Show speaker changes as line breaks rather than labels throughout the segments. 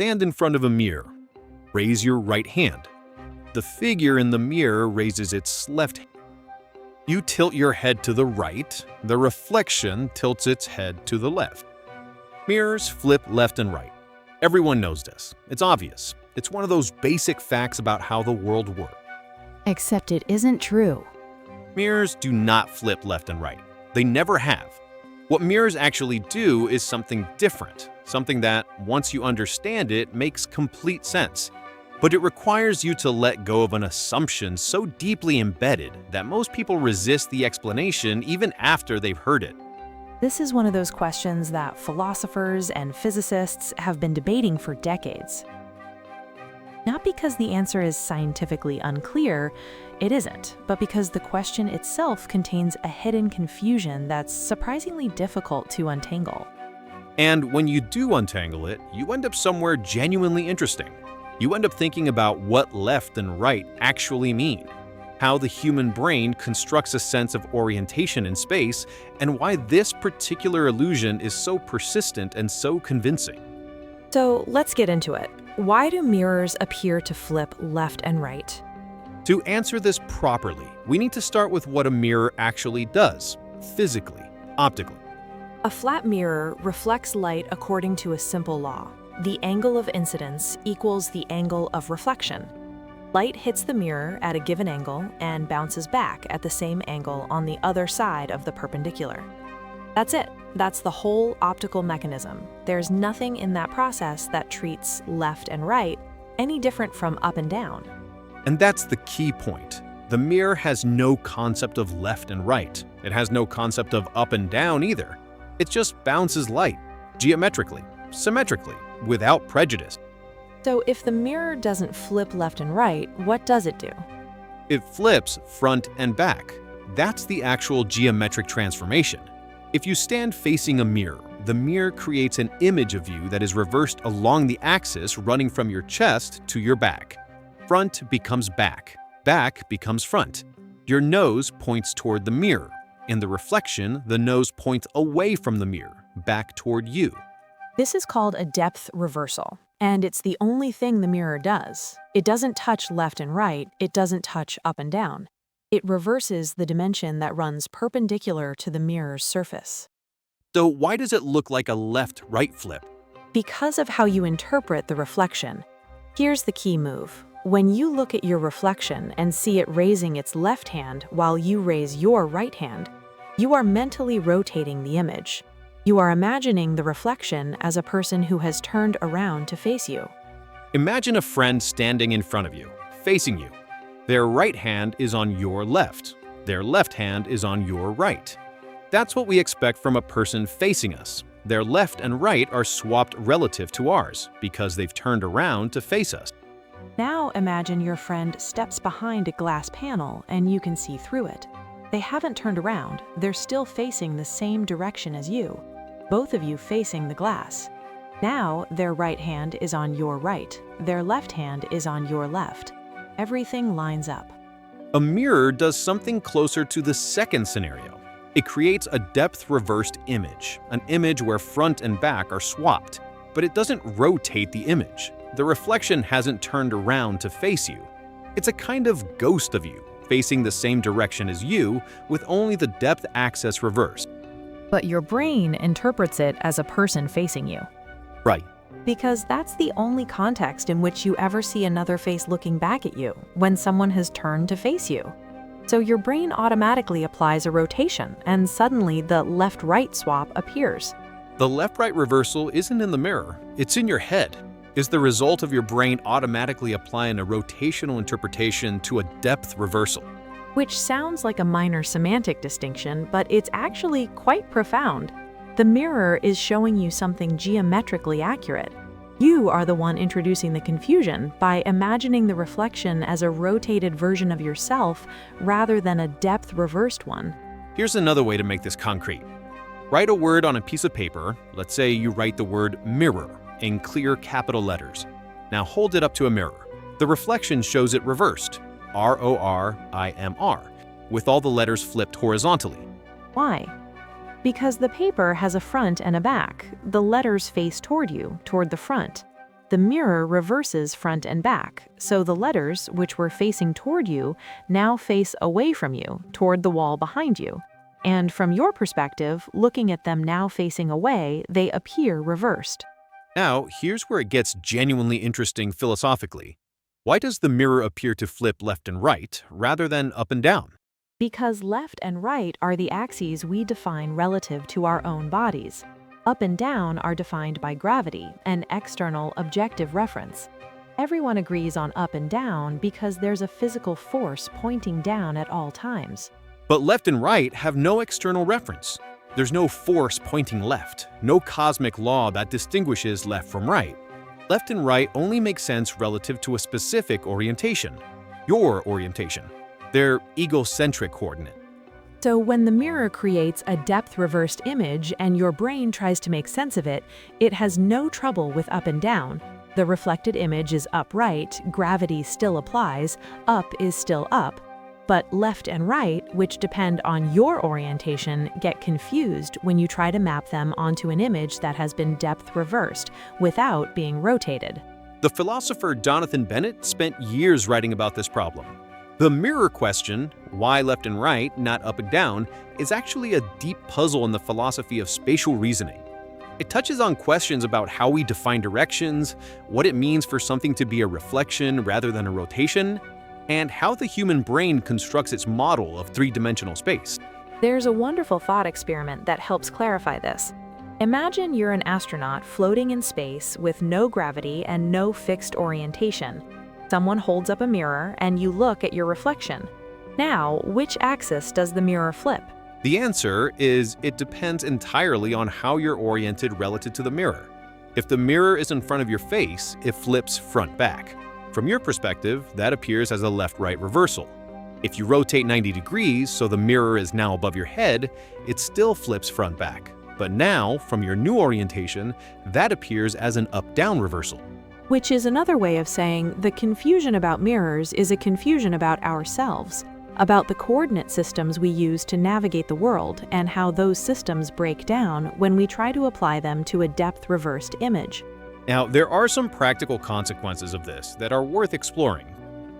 Stand in front of a mirror. Raise your right hand. The figure in the mirror raises its left hand. You tilt your head to the right. The reflection tilts its head to the left. Mirrors flip left and right. Everyone knows this. It's obvious. It's one of those basic facts about how the world works.
Except it isn't true.
Mirrors do not flip left and right. They never have. What mirrors actually do is something different, something that, once you understand it, makes complete sense. But it requires you to let go of an assumption so deeply embedded that most people resist the explanation even after they've heard it.
This is one of those questions that philosophers and physicists have been debating for decades. Not because the answer is scientifically unclear, it isn't, but because the question itself contains a hidden confusion that's surprisingly difficult to untangle.
And when you do untangle it, you end up somewhere genuinely interesting. You end up thinking about what left and right actually mean, how the human brain constructs a sense of orientation in space, and why this particular illusion is so persistent and so convincing.
So let's get into it. Why do mirrors appear to flip left and right?
To answer this properly, we need to start with what a mirror actually does, physically, optically.
A flat mirror reflects light according to a simple law. The angle of incidence equals the angle of reflection. Light hits the mirror at a given angle and bounces back at the same angle on the other side of the perpendicular. That's it. That's the whole optical mechanism. There's nothing in that process that treats left and right any different from up and down.
And that's the key point. The mirror has no concept of left and right. It has no concept of up and down either. It just bounces light, geometrically, symmetrically, without prejudice.
So if the mirror doesn't flip left and right, what does it do?
It flips front and back. That's the actual geometric transformation. If you stand facing a mirror, the mirror creates an image of you that is reversed along the axis running from your chest to your back. Front becomes back. Back becomes front. Your nose points toward the mirror. In the reflection, the nose points away from the mirror, back toward you.
This is called a depth reversal, and it's the only thing the mirror does. It doesn't touch left and right, it doesn't touch up and down. It reverses the dimension that runs perpendicular to the mirror's surface.
So why does it look like a left-right flip?
Because of how you interpret the reflection. Here's the key move. When you look at your reflection and see it raising its left hand while you raise your right hand, you are mentally rotating the image. You are imagining the reflection as a person who has turned around to face you.
Imagine a friend standing in front of you, facing you. Their right hand is on your left. Their left hand is on your right. That's what we expect from a person facing us. Their left and right are swapped relative to ours because they've turned around to face us.
Now imagine your friend steps behind a glass panel and you can see through it. They haven't turned around, they're still facing the same direction as you, both of you facing the glass. Now their right hand is on your right, their left hand is on your left. Everything lines up.
A mirror does something closer to the second scenario. It creates a depth-reversed image, an image where front and back are swapped, but it doesn't rotate the image. The reflection hasn't turned around to face you. It's a kind of ghost of you, facing the same direction as you, with only the depth axis reversed.
But your brain interprets it as a person facing you.
Right.
Because that's the only context in which you ever see another face looking back at you, when someone has turned to face you. So your brain automatically applies a rotation, and suddenly the left-right swap appears.
The left-right reversal isn't in the mirror, it's in your head. Is the result of your brain automatically applying a rotational interpretation to a depth reversal.
Which sounds like a minor semantic distinction, but it's actually quite profound. The mirror is showing you something geometrically accurate. You are the one introducing the confusion by imagining the reflection as a rotated version of yourself rather than a depth-reversed one.
Here's another way to make this concrete. Write a word on a piece of paper. Let's say you write the word mirror in clear capital letters. Now hold it up to a mirror. The reflection shows it reversed, R-O-R-I-M-R, with all the letters flipped horizontally.
Why? Because the paper has a front and a back. The letters face toward you, toward the front. the mirror reverses front and back, so the letters, which were facing toward you, now face away from you, toward the wall behind you. And from your perspective, looking at them now facing away, they appear reversed.
Now, here's where it gets genuinely interesting philosophically. Why does the mirror appear to flip left and right, rather than up and down?
Because left and right are the axes we define relative to our own bodies. Up and down are defined by gravity, an external objective reference. Everyone agrees on up and down because there's a physical force pointing down at all times.
But left and right have no external reference. There's no force pointing left, no cosmic law that distinguishes left from right. Left and right only make sense relative to a specific orientation, your orientation, their egocentric coordinate.
So when the mirror creates a depth-reversed image and your brain tries to make sense of it, it has no trouble with up and down. The reflected image is upright, gravity still applies, up is still up. But left and right, which depend on your orientation, get confused when you try to map them onto an image that has been depth-reversed without being rotated.
The philosopher Jonathan Bennett spent years writing about this problem. The mirror question, why left and right, not up and down, is actually a deep puzzle in the philosophy of spatial reasoning. It touches on questions about how we define directions, what it means for something to be a reflection rather than a rotation, and how the human brain constructs its model of three-dimensional space.
There's a wonderful thought experiment that helps clarify this. Imagine you're an astronaut floating in space with no gravity and no fixed orientation. Someone holds up a mirror and you look at your reflection. Now, which axis does the mirror flip?
The answer is it depends entirely on how you're oriented relative to the mirror. If the mirror is in front of your face, it flips front-back. From your perspective, that appears as a left-right reversal. If you rotate 90 degrees so the mirror is now above your head, it still flips front-back. But now, from your new orientation, that appears as an up-down reversal.
Which is another way of saying the confusion about mirrors is a confusion about ourselves, about the coordinate systems we use to navigate the world and how those systems break down when we try to apply them to a depth-reversed image.
Now, there are some practical consequences of this that are worth exploring.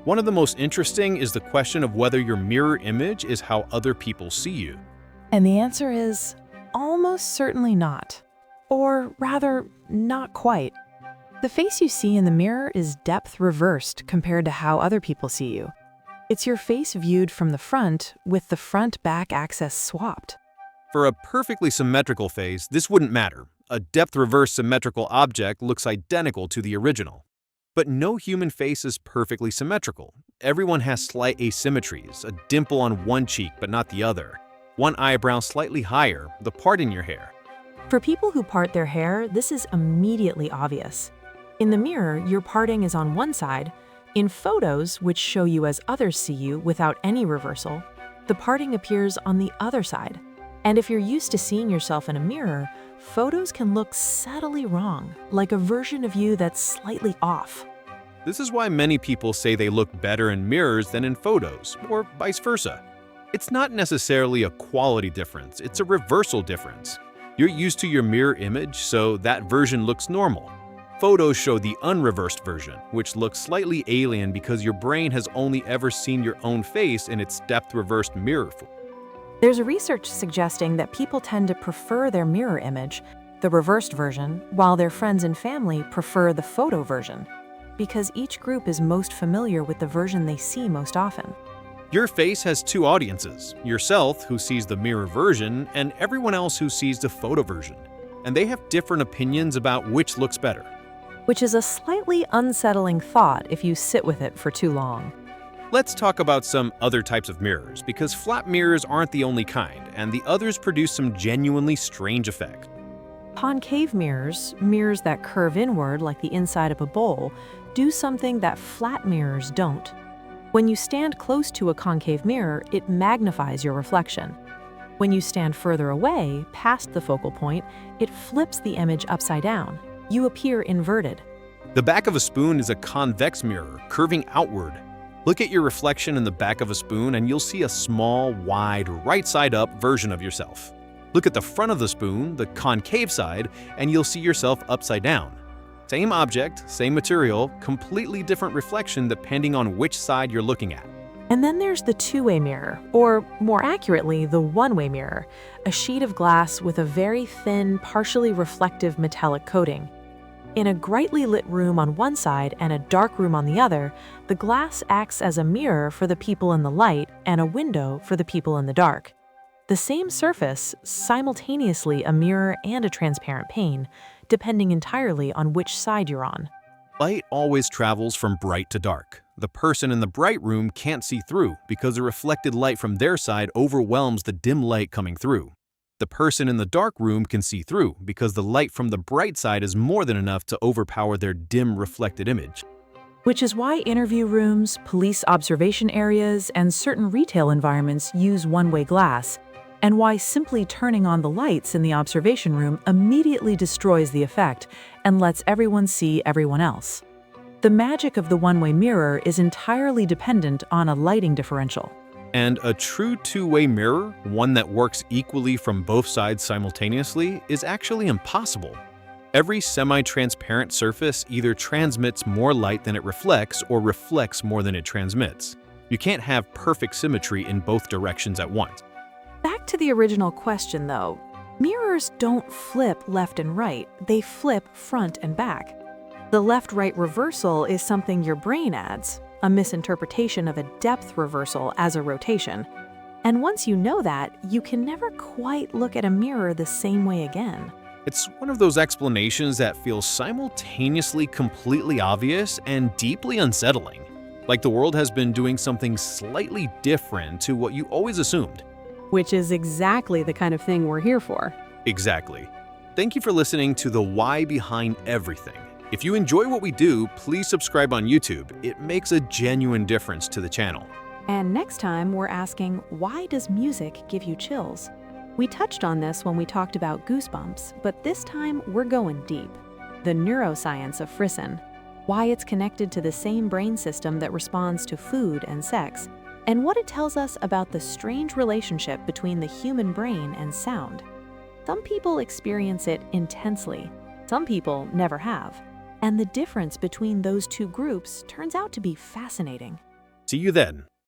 One of the most interesting is the question of whether your mirror image is how other people see you.
And the answer is almost certainly not. Or rather, not quite. The face you see in the mirror is depth reversed compared to how other people see you. It's your face viewed from the front with the front-back axis swapped.
For a perfectly symmetrical face, this wouldn't matter. A depth-reversed symmetrical object looks identical to the original. But no human face is perfectly symmetrical. Everyone has slight asymmetries, a dimple on one cheek but not the other, one eyebrow slightly higher, the part in your hair.
For people who part their hair, this is immediately obvious. In the mirror, your parting is on one side. In photos, which show you as others see you without any reversal, the parting appears on the other side. And if you're used to seeing yourself in a mirror, photos can look subtly wrong, like a version of you that's slightly off.
This is why many people say they look better in mirrors than in photos, or vice versa. It's not necessarily a quality difference, it's a reversal difference. You're used to your mirror image, so that version looks normal. Photos show the unreversed version, which looks slightly alien because your brain has only ever seen your own face in its depth-reversed mirror form.
There's research suggesting that people tend to prefer their mirror image, the reversed version, while their friends and family prefer the photo version, because each group is most familiar with the version they see most often.
Your face has two audiences, yourself, who sees the mirror version, and everyone else who sees the photo version. And they have different opinions about which looks better.
Which is a slightly unsettling thought if you sit with it for too long.
Let's talk about some other types of mirrors, because flat mirrors aren't the only kind, and the others produce some genuinely strange effects.
Concave mirrors, mirrors that curve inward like the inside of a bowl, do something that flat mirrors don't. When you stand close to a concave mirror, it magnifies your reflection. When you stand further away, past the focal point, it flips the image upside down. You appear inverted.
The back of a spoon is a convex mirror, curving outward. Look at your reflection in the back of a spoon and you'll see a small, wide, right-side-up version of yourself. Look at the front of the spoon, the concave side, and you'll see yourself upside down. Same object, same material, completely different reflection depending on which side you're looking at.
And then there's the two-way mirror, or more accurately, the one-way mirror, a sheet of glass with a very thin, partially reflective metallic coating. In a brightly lit room on one side and a dark room on the other, the glass acts as a mirror for the people in the light and a window for the people in the dark. The same surface, simultaneously a mirror and a transparent pane, depending entirely on which side you're on.
Light always travels from bright to dark. The person in the bright room can't see through because the reflected light from their side overwhelms the dim light coming through. The person in the dark room can see through because the light from the bright side is more than enough to overpower their dim reflected image.
Which is why interview rooms, police observation areas, and certain retail environments use one-way glass, and why simply turning on the lights in the observation room immediately destroys the effect and lets everyone see everyone else. The magic of the one-way mirror is entirely dependent on a lighting differential.
And a true two-way mirror, one that works equally from both sides simultaneously, is actually impossible. Every semi-transparent surface either transmits more light than it reflects or reflects more than it transmits. You can't have perfect symmetry in both directions at once.
Back to the original question though, mirrors don't flip left and right, they flip front and back. The left-right reversal is something your brain adds, a misinterpretation of a depth reversal as a rotation. And once you know that, you can never quite look at a mirror the same way again.
It's one of those explanations that feels simultaneously completely obvious and deeply unsettling. Like the world has been doing something slightly different to what you always assumed.
Which is exactly the kind of thing we're here for.
Exactly. Thank you for listening to the why behind everything. If you enjoy what we do, please subscribe on YouTube. It makes a genuine difference to the channel.
And next time, we're asking, why does music give you chills? We touched on this when we talked about goosebumps, but this time we're going deep. The neuroscience of frisson, why it's connected to the same brain system that responds to food and sex, and what it tells us about the strange relationship between the human brain and sound. Some people experience it intensely, some people never have. And the difference between those two groups turns out to be fascinating.
See you then.